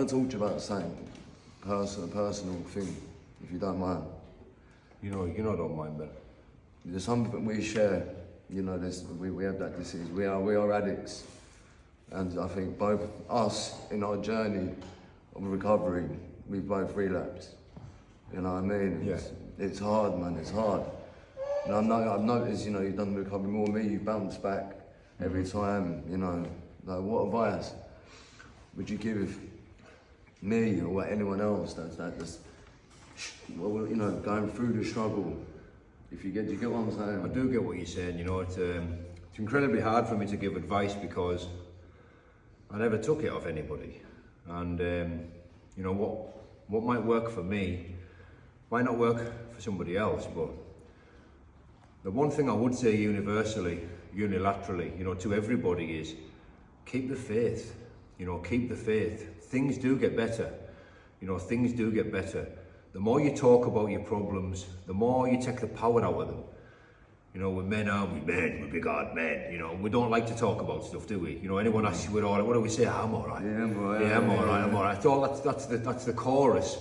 I talk to you about something, personal thing, if you don't mind. You know, I don't mind, Ben. There's something we share, you know, we have that disease. We are addicts. And I think both us, in our journey of recovery, we both relapsed. You know what I mean? Yeah. It's hard, man, it's hard. And I've noticed, you know, you've done the recovery more than me, you bounce back every time, you know. Like, what advice would you give me or anyone else that's well, you know, going through the struggle? If you get what I'm saying? I do get what you're saying. You know, it's incredibly hard for me to give advice because I never took it off anybody, and you know what might work for me might not work for somebody else. But the one thing I would say universally, unilaterally, you know, to everybody is keep the faith. You know, keep the faith. Things do get better. You know, things do get better. The more you talk about your problems, the more you take the power out of them. You know, we're men, aren't we? Men, we're big hard men. You know, we don't like to talk about stuff, do we? You know, anyone asks you, we're all right, what do we say? I'm all right. Yeah, I'm all right. Yeah, I'm all right, I'm all right. That's the chorus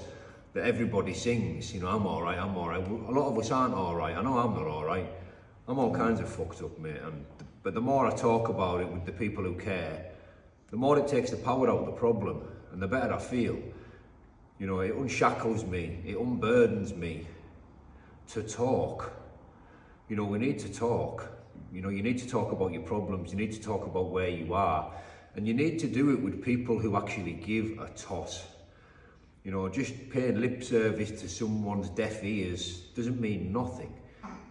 that everybody sings. You know, I'm all right, I'm all right. A lot of us aren't all right. I know I'm not all right. I'm all kinds of fucked up, mate. But the more I talk about it with the people who care, the more it takes the power out of the problem, and the better I feel. You know, it unshackles me, it unburdens me to talk. You know, we need to talk. You know, you need to talk about your problems, you need to talk about where you are, and you need to do it with people who actually give a toss. You know, just paying lip service to someone's deaf ears doesn't mean nothing.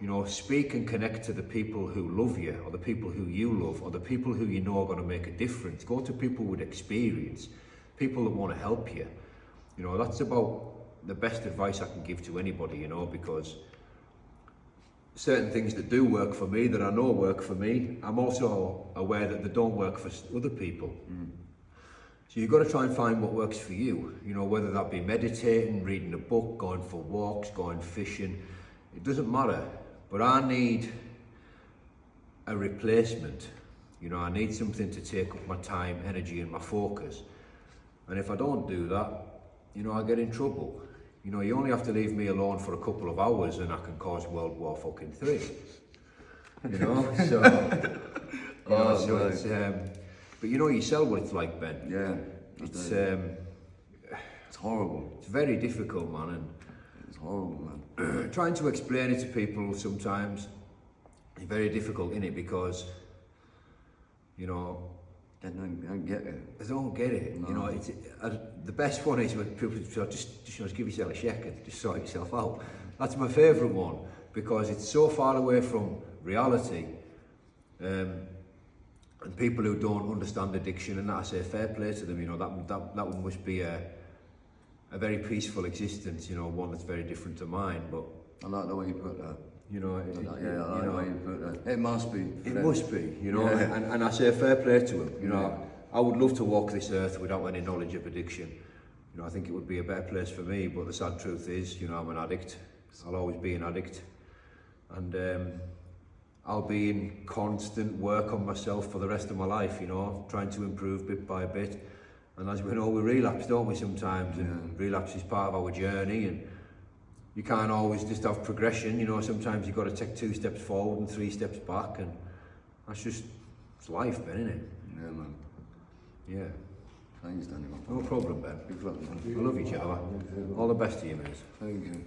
You know, speak and connect to the people who love you, or the people who you love, or the people who you know are going to make a difference. Go to people with experience, people that want to help you. You know, that's about the best advice I can give to anybody, you know, because certain things that do work for me, that I know work for me, I'm also aware that they don't work for other people. So you've got to try and find what works for you, you know, whether that be meditating, reading a book, going for walks, going fishing, it doesn't matter. But I need a replacement. You know, I need something to take up my time, energy and my focus. And if I don't do that, you know, I get in trouble. You know, you only have to leave me alone for a couple of hours and I can cause World War fucking 3. You know, so, you know, so it's, but you know yourself what it's like, Ben. Yeah. It's horrible. It's very difficult, man. And it's horrible, man. Trying to explain it to people sometimes is very difficult, innit? Because, you know, They don't get it. They don't get it. No. You know, the best one is when people just give yourself a shake and just sort yourself out. That's my favourite one because it's so far away from reality. And people who don't understand addiction, and that I say fair play to them. You know, that one must be a very peaceful existence. You know, one that's very different to mine. But I like the way you put that. You know, it must be. It must be, you know, yeah. and I say fair play to him. You know, I would love to walk this earth without any knowledge of addiction. You know, I think it would be a better place for me. But the sad truth is, you know, I'm an addict. I'll always be an addict, and I'll be in constant work on myself for the rest of my life. You know, trying to improve bit by bit. And as we know, we relapse, don't we? Sometimes, and relapse is part of our journey. And you can't always just have progression, you know, sometimes you've got to take 2 steps forward and 3 steps back, and that's just, it's life, Ben, isn't it? Yeah, man. Yeah. Thanks, Danny. No problem, Ben. Big luck, man. I love you, Java. All the best to you, mate. Thank you.